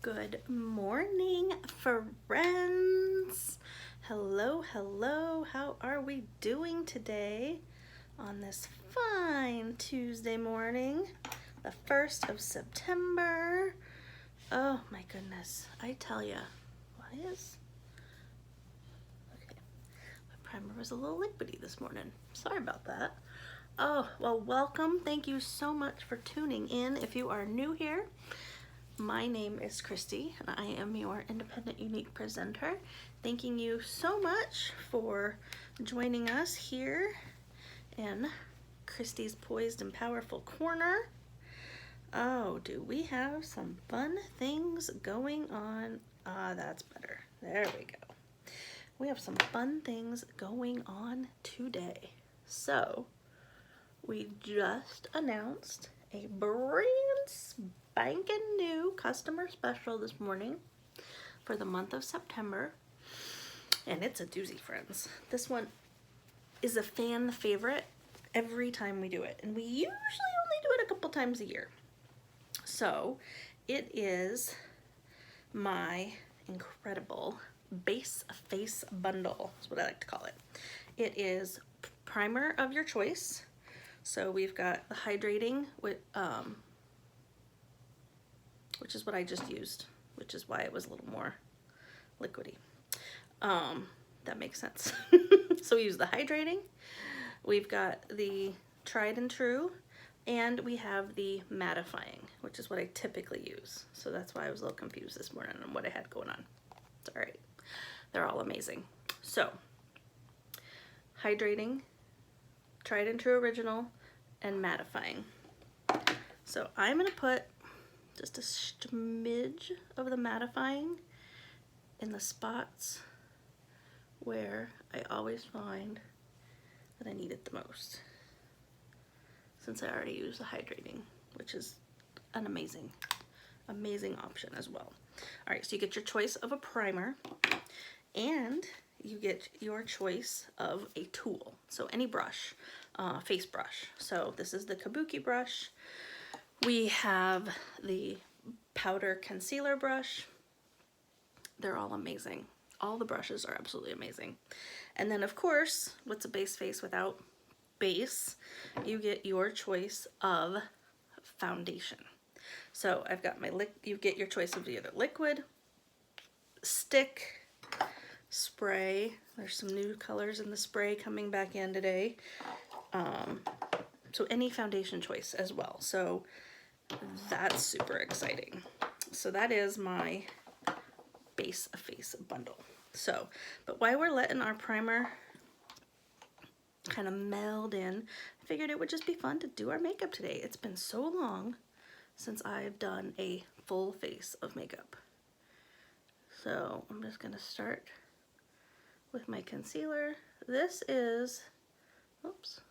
Good morning, friends. Hello, hello. How are we doing today on this fine Tuesday morning, the 1st of September? Oh my goodness, I tell ya, okay, my primer was a little liquidy this morning. Sorry about that. Oh, well, welcome. Thank you so much for tuning in. If you are new here, my name is Kristi, and I am your independent, unique presenter. Thanking you so much for joining us here in Kristi's Poised and Powerful Corner. Oh, do we have some fun things going on? That's better. There we go. We have some fun things going on today. So, we just announced a brand spanking new customer special this morning for the month of September, and it's a doozy, friends. This one is a fan favorite every time we do it, and we usually only do it a couple times a year. So it is my incredible base face bundle, is what I like to call it. It is primer of your choice. So we've got the hydrating with which is what I just used, which is why it was a little more liquidy. That makes sense. So we use the hydrating, we've got the tried and true, and we have the mattifying, which is what I typically use. So that's why I was a little confused this morning on what I had going on. It's all right. They're all amazing. So, hydrating, tried and true original, and mattifying. So I'm gonna put just a smidge of the mattifying in the spots where I always find that I need it the most, since I already used the hydrating, which is an amazing option as well. All right, so you get your choice of a primer, and you get your choice of a tool. So any brush, face brush. So this is the Kabuki brush. We have the powder concealer brush. They're all amazing. All the brushes are absolutely amazing. And then of course, what's a base face without base? You get your choice of foundation. So I've got you get your choice of either liquid, stick, spray. There's some new colors in the spray coming back in today. So any foundation choice as well. So that's super exciting. So that is my base face bundle. So, but while we're letting our primer kind of meld in, I figured it would just be fun to do our makeup today. It's been so long since I've done a full face of makeup. So I'm just gonna start with my concealer. This is, oops.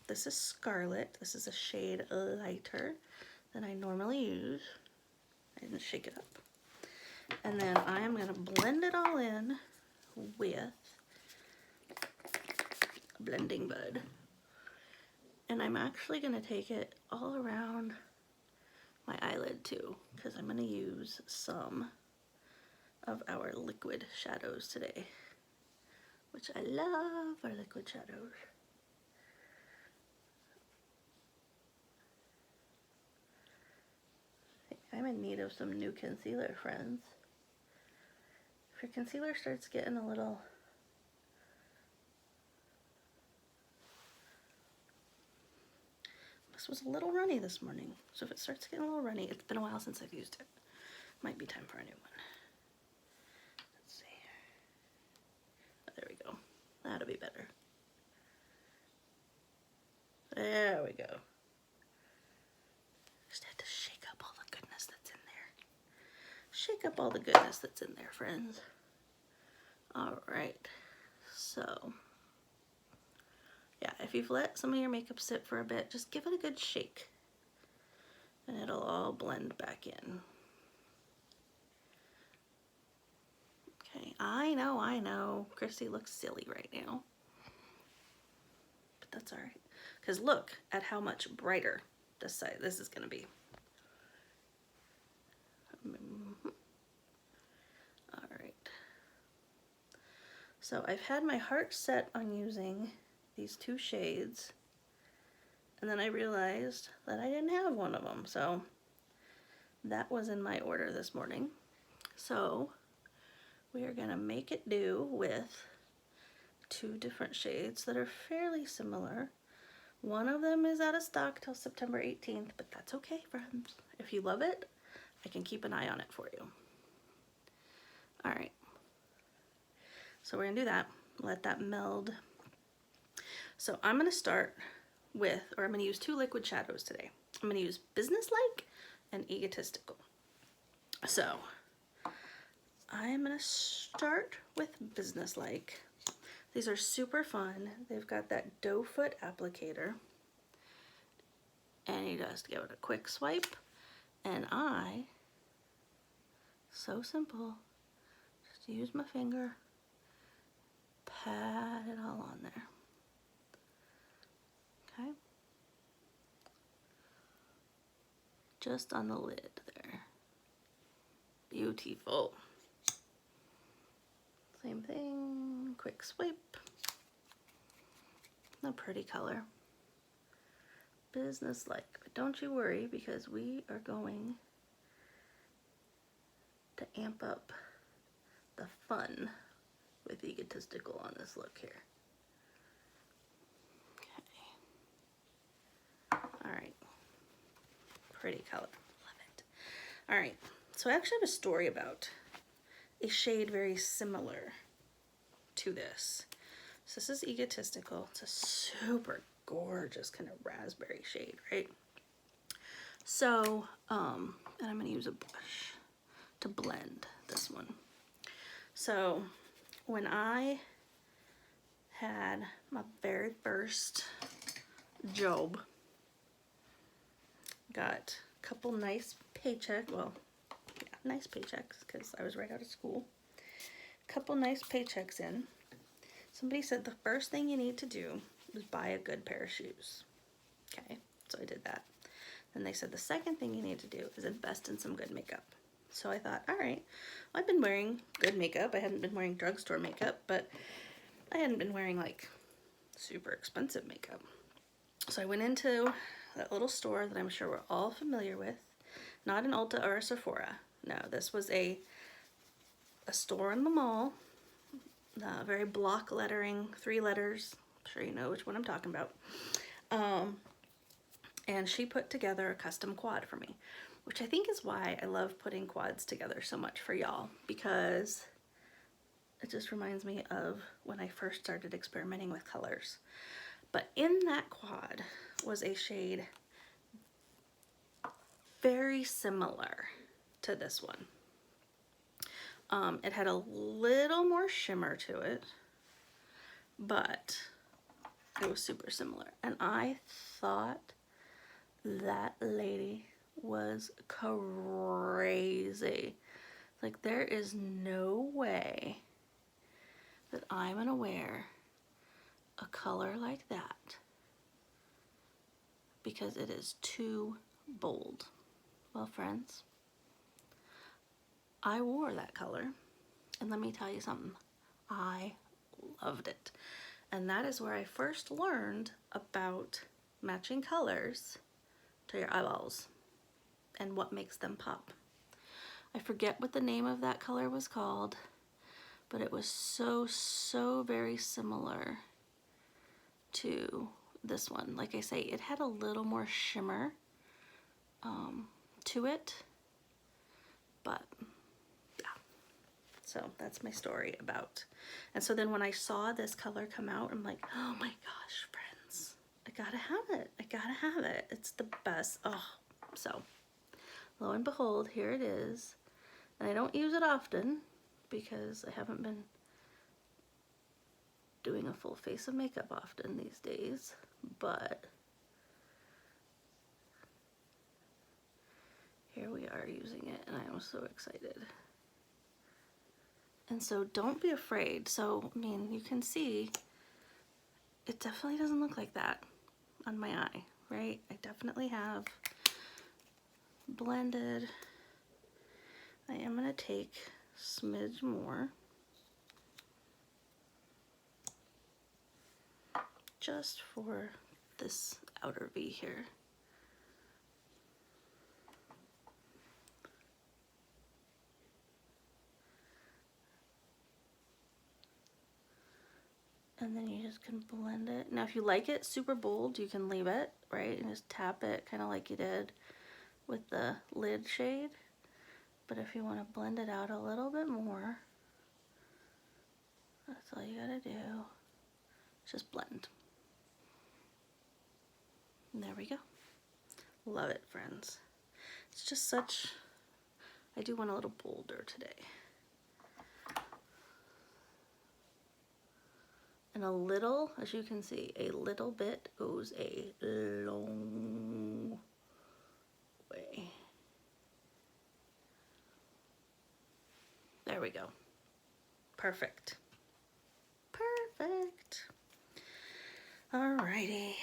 This is Scarlet. This is a shade lighter than I normally use. I didn't shake it up. And then I am gonna blend it all in with a blending bud. And I'm actually gonna take it all around my eyelid too, because I'm gonna use some of our liquid shadows today, which I love our liquid shadows. I'm in need of some new concealer, friends. If your concealer starts getting a little this was a little runny this morning, so if it starts getting a little runny, it's been a while since I've used it. Might be time for a new one. Let's see. Oh, there we go. That'll be better. There we go. Just had to shake up all the goodness that's in there. Shake up all the goodness that's in there, friends. All right. So, yeah, if you've let some of your makeup sit for a bit, just give it a good shake, and it'll all blend back in. Okay, I know. Kristi looks silly right now, but that's all right. Because look at how much brighter this is going to be. So I've had my heart set on using these two shades, and then I realized that I didn't have one of them, so that was in my order this morning. So we are gonna make it do with two different shades that are fairly similar. One of them is out of stock till September 18th, but that's okay, friends. If you love it, I can keep an eye on it for you. All right, so we're gonna do that, let that meld. So I'm gonna start with, or I'm gonna use two liquid shadows today. I'm gonna use Businesslike and Egotistical. So I'm gonna start with Businesslike. These are super fun. They've got that doe foot applicator, and you just give it a quick swipe, and so simple, just use my finger, pat it all on there. Okay, just on the lid there. Beautiful. Same thing, quick swipe. A pretty color. Businesslike, but don't you worry, because we are going to amp up the fun with Egotistical on this look here. Okay. All right. Pretty color. Love it. All right. So I actually have a story about a shade very similar to this. So this is Egotistical. It's a super gorgeous kind of raspberry shade, right? So, and I'm gonna use a brush to blend this one. So when I had my very first job, got a couple nice paychecks, well, yeah, nice paychecks, because I was right out of school. Couple nice paychecks in. Somebody said the first thing you need to do is buy a good pair of shoes. Okay, so I did that. Then they said the second thing you need to do is invest in some good makeup. So I thought, all right, I've been wearing good makeup. I hadn't been wearing drugstore makeup, but I hadn't been wearing like super expensive makeup. So I went into that little store that I'm sure we're all familiar with. Not an Ulta or a Sephora. No, this was a store in the mall. Very block lettering, 3 letters. I'm sure you know which one I'm talking about. And she put together a custom quad for me, which I think is why I love putting quads together so much for y'all, because it just reminds me of when I first started experimenting with colors. But in that quad was a shade very similar to this one. It had a little more shimmer to it, but it was super similar. And I thought that lady was crazy. Like, there is no way that I'm gonna wear a color like that because it is too bold. Well, friends, I wore that color, and let me tell you something, I loved it. And that is where I first learned about matching colors to your eyeballs and what makes them pop. I forget what the name of that color was called, but it was so very similar to this one. Like I say, it had a little more shimmer to it, but yeah. So that's my story about. And so then when I saw this color come out, I'm like, oh my gosh, friends, I gotta have it. I gotta have it. It's the best. Oh, so lo and behold, here it is. And I don't use it often because I haven't been doing a full face of makeup often these days, but here we are using it, and I am so excited. And so don't be afraid. So, I mean, you can see it definitely doesn't look like that on my eye, right? I definitely have blended. I am gonna take a smidge more. just for this outer V here. And then you just can blend it. Now if you like it super bold, you can leave it, right? And just tap it kind of like you did with the lid shade. But if you want to blend it out a little bit more, that's all you gotta do. Just blend. And there we go. Love it, friends. It's just such, I do want a little bolder today. And a little, as you can see, a little bit goes a long way. There we go. Perfect. Perfect. Alrighty.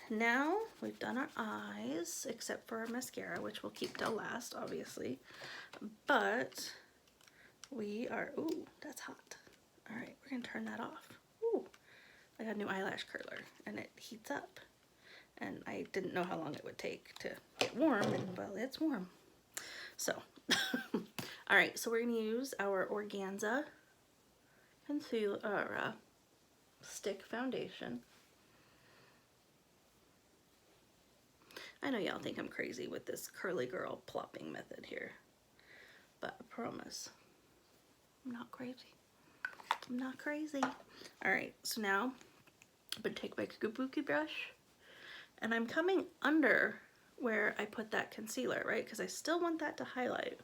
Now we've done our eyes, except for our mascara, which we'll keep till last, obviously. But we are, ooh, that's hot. All right, we're gonna turn that off. Ooh, I got a new eyelash curler and it heats up. And I didn't know how long it would take to get warm, and well, it's warm. So, all right, so we're gonna use our Organza concealer, stick foundation. I know y'all think I'm crazy with this curly girl plopping method here, but I promise, I'm not crazy. I'm not crazy. All right, so now I'm gonna take my kabuki brush and I'm coming under where I put that concealer, right? Because I still want that to highlight.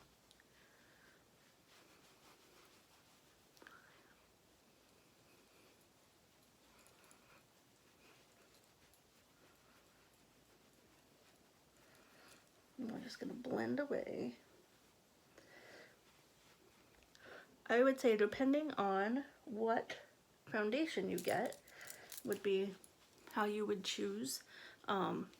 And we're just gonna blend away. I would say depending on what foundation you get would be how you would choose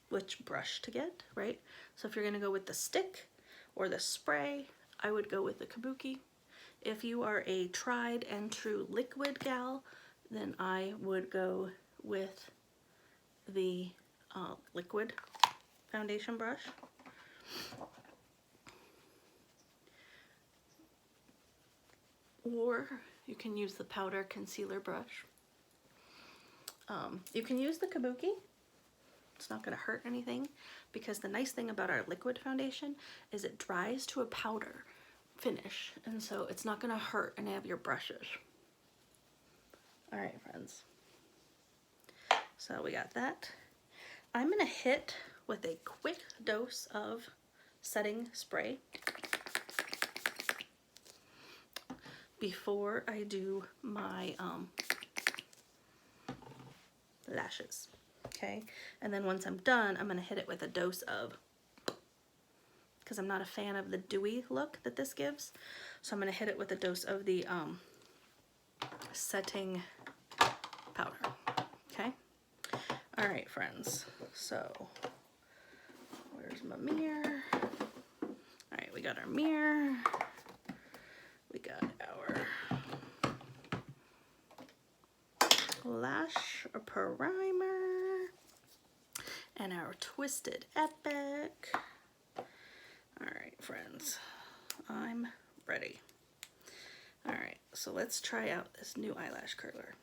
which brush to get, right? So if you're gonna go with the stick or the spray, I would go with the kabuki. If you are a tried and true liquid gal, then I would go with the liquid foundation brush. Or you can use the powder concealer brush. You can use the kabuki. It's not going to hurt anything, because the nice thing about our liquid foundation is it dries to a powder finish, and so it's not going to hurt any of your brushes. All right, friends. So we got that. I'm going to hit with a quick dose of setting spray before I do my lashes, okay? And then once I'm done, I'm gonna hit it with a dose of, because I'm not a fan of the dewy look that this gives, so I'm gonna hit it with a dose of the setting powder, okay? All right, friends, so where's my mirror? All right, we got our mirror. We got our lash primer and our Twisted Epic. All right, friends, I'm ready. All right, so let's try out this new eyelash curler.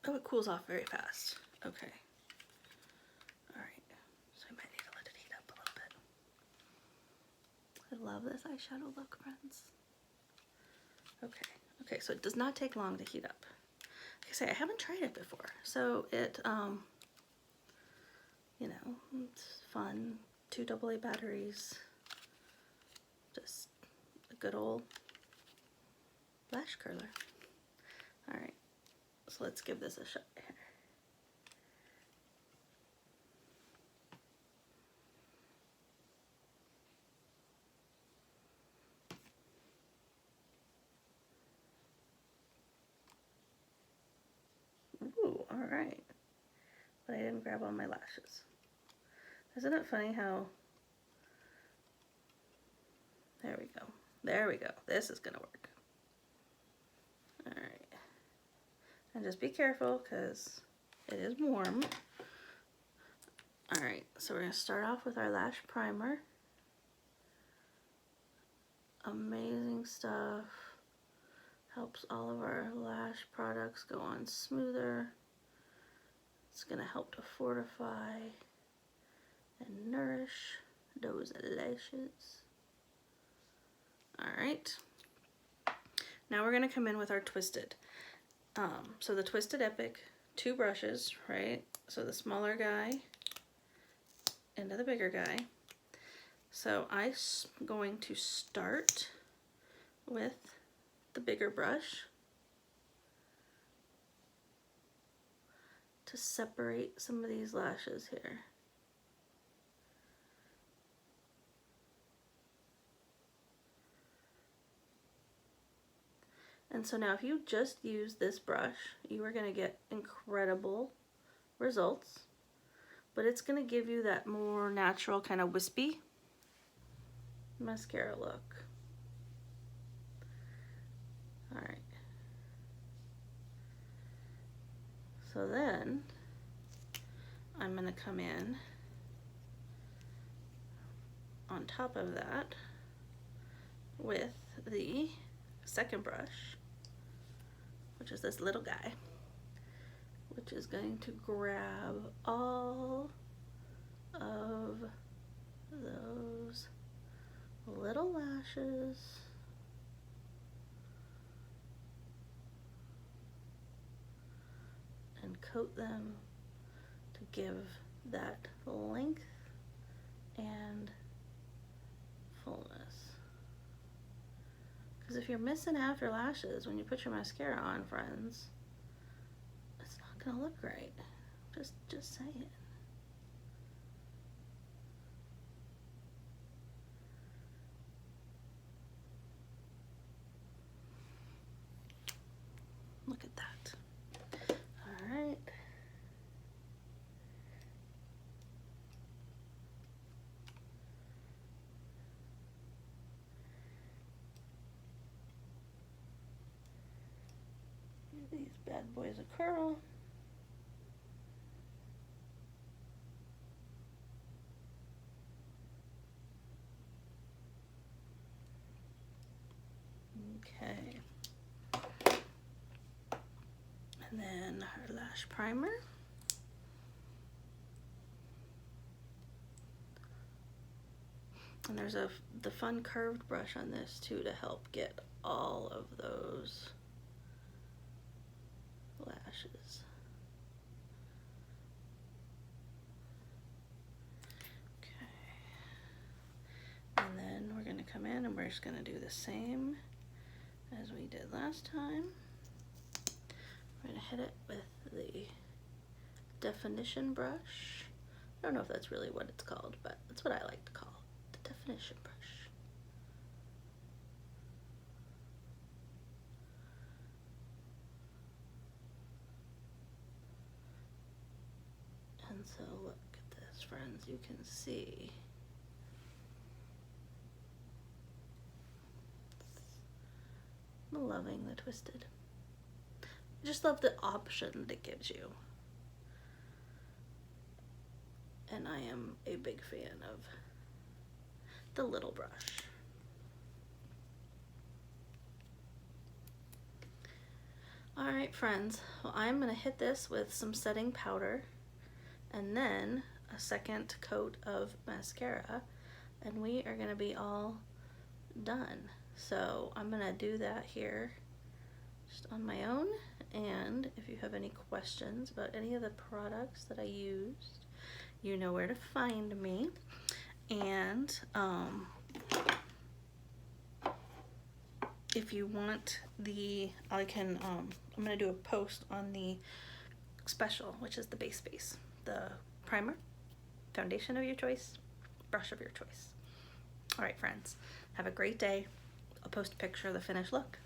Oh, it cools off very fast. Okay. All right, so I might need to let it heat up a little bit. I love this eyeshadow look, friends. Okay. Okay, so it does not take long to heat up. Like I say, I haven't tried it before, so it, you know, it's fun. 2 AA batteries, just a good old lash curler. All right, so let's give this a shot here. Ooh, all right. But I didn't grab all my lashes. Isn't it funny how, there we go. There we go. This is gonna work. All right. And just be careful because it is warm. Alright, so we're going to start off with our lash primer. Amazing stuff. Helps all of our lash products go on smoother. It's going to help to fortify and nourish those lashes. Alright. Now we're going to come in with our Twisted. So the Twisted Epic, 2 brushes, right? So the smaller guy into the bigger guy. So I'm going to start with the bigger brush to separate some of these lashes here. And so now if you just use this brush, you are going to get incredible results, but it's going to give you that more natural kind of wispy mascara look. Alright. So then I'm going to come in on top of that with the second brush, which is this little guy, which is going to grab all of those little lashes and coat them to give that length and fullness. Because if you're missing after lashes when you put your mascara on, friends, it's not gonna look right. Just saying. Look at that. All right. Give these bad boys a curl. Okay. And then our lash primer. And there's the fun curved brush on this too to help get all of those lashes. Okay. And then we're going to come in and we're just going to do the same as we did last time. We're going to hit it with the definition brush. I don't know if that's really what it's called, but that's what I like to call it, the definition brush. And so look at this, friends, you can see I'm loving the Twisted. I just love the option that it gives you. And I am a big fan of the little brush. Alright friends, well, I'm going to hit this with some setting powder and then a second coat of mascara, and we are going to be all done. So I'm going to do that here just on my own, and if you have any questions about any of the products that I used, you know where to find me. And if you want I'm gonna do a post on the special, which is the base, the primer, foundation of your choice, brush of your choice. All right, friends, have a great day. I'll post a picture of the finished look.